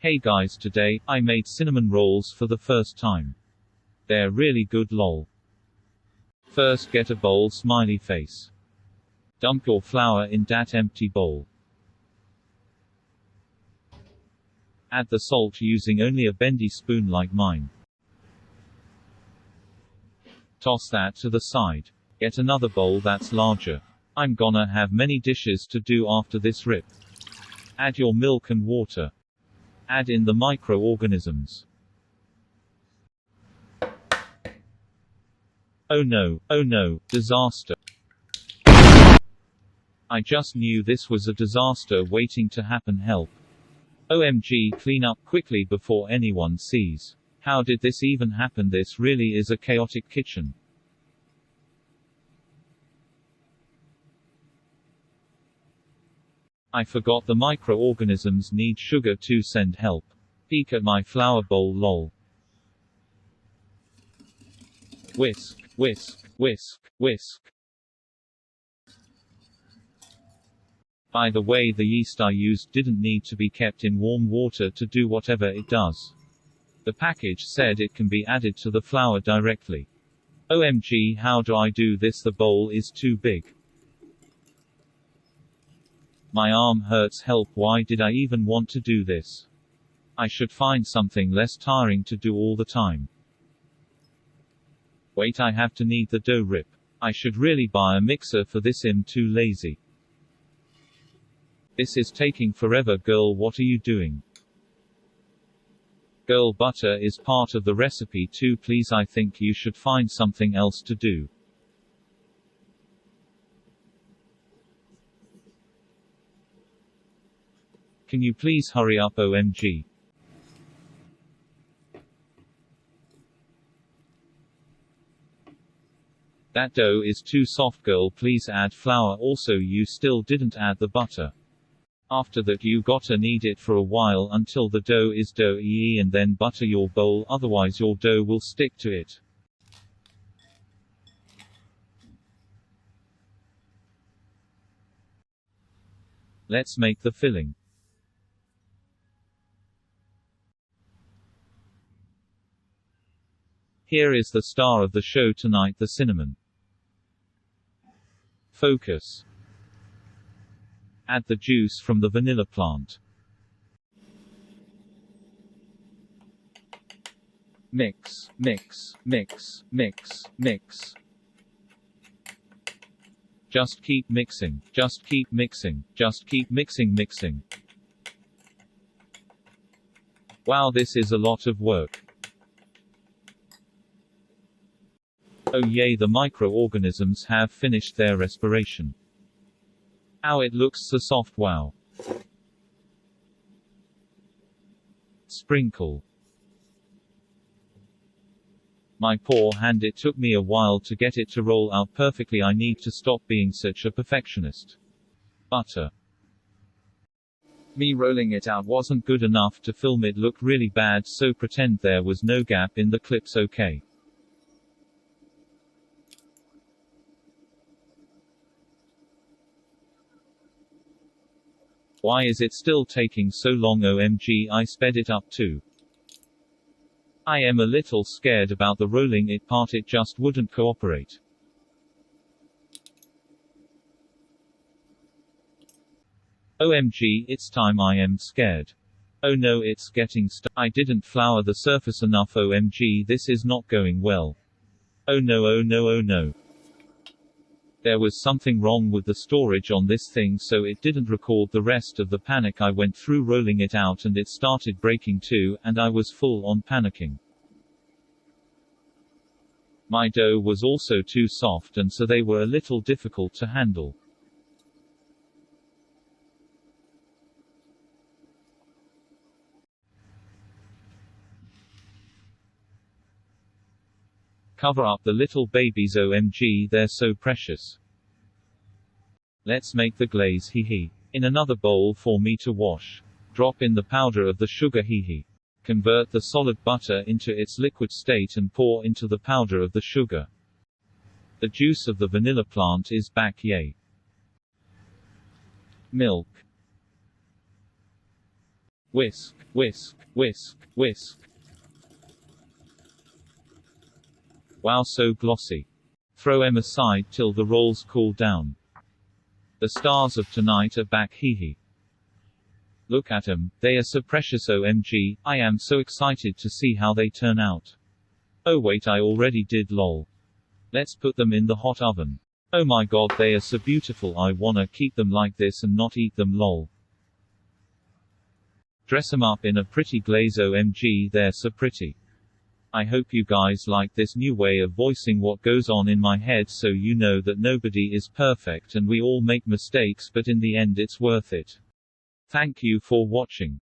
Hey guys, today, I made cinnamon rolls for the first time. They're really good lol. First get a bowl smiley face. Dump your flour in that empty bowl. Add the salt using only a bendy spoon like mine. Toss that to the side. Get another bowl that's larger. I'm gonna have many dishes to do after this rip. Add your milk and water. Add in the microorganisms. Oh no, disaster. I just knew this was a disaster waiting to happen. Help. OMG, clean up quickly before anyone sees. How did this even happen? This really is a chaotic kitchen. I forgot the microorganisms need sugar to send help. Peek at my flour bowl lol. Whisk, whisk, whisk, whisk. By the way, the yeast I used didn't need to be kept in warm water to do whatever it does. The package said it can be added to the flour directly. OMG, how do I do this? The bowl is too big. My arm hurts. Help, why did I even want to do this? I should find something less tiring to do all the time. Wait, I have to knead the dough. Rip. I should really buy a mixer for this. I'm too lazy. This is taking forever. Girl, what are you doing? Girl, butter is part of the recipe too. Please, I think you should find something else to do. Can you please hurry up? OMG. That dough is too soft. Girl, please add flour. Also, you still didn't add the butter. After that, you gotta knead it for a while until the dough is doughy and then butter your bowl, otherwise your dough will stick to it. Let's make the filling. Here is the star of the show tonight, the cinnamon. Focus. Add the juice from the vanilla plant. Mix, mix, mix, mix, mix. Just keep mixing, just keep mixing, just keep mixing. Wow, this is a lot of work. Oh yay, the microorganisms have finished their respiration. Ow, it looks so soft. Wow. Sprinkle. My poor hand, it took me a while to get it to roll out perfectly. I need to stop being such a perfectionist. Butter. Me rolling it out wasn't good enough to film. It looked really bad, so pretend there was no gap in the clips. Okay. Why is it still taking so long? OMG, I sped it up too. I am a little scared about the rolling it part. It just wouldn't cooperate. OMG, it's time. I am scared. Oh no, it's getting stuck. I didn't flour the surface enough. OMG, this is not going well. Oh no, oh no, oh no. There was something wrong with the storage on this thing, so it didn't record the rest of the panic I went through rolling it out, and it started breaking too, and I was full on panicking. My dough was also too soft, and so they were a little difficult to handle. Cover up the little babies. OMG, they're so precious. Let's make the glaze. Hee. In another bowl for me to wash. Drop in the powder of the sugar. Hee. Convert the solid butter into its liquid state and pour into the powder of the sugar. The juice of the vanilla plant is back. Yay. Milk. Whisk, whisk, whisk, whisk. Wow, so glossy. Throw 'em aside till the rolls cool down. The stars of tonight are back, hee hee. Look at 'em, they are so precious, OMG, I am so excited to see how they turn out. Oh wait, I already did, lol. Let's put them in the hot oven. Oh my god, they are so beautiful, I wanna keep them like this and not eat them, lol. Dress 'em up in a pretty glaze, OMG, they're so pretty. I hope you guys like this new way of voicing what goes on in my head, so you know that nobody is perfect and we all make mistakes, but in the end it's worth it. Thank you for watching.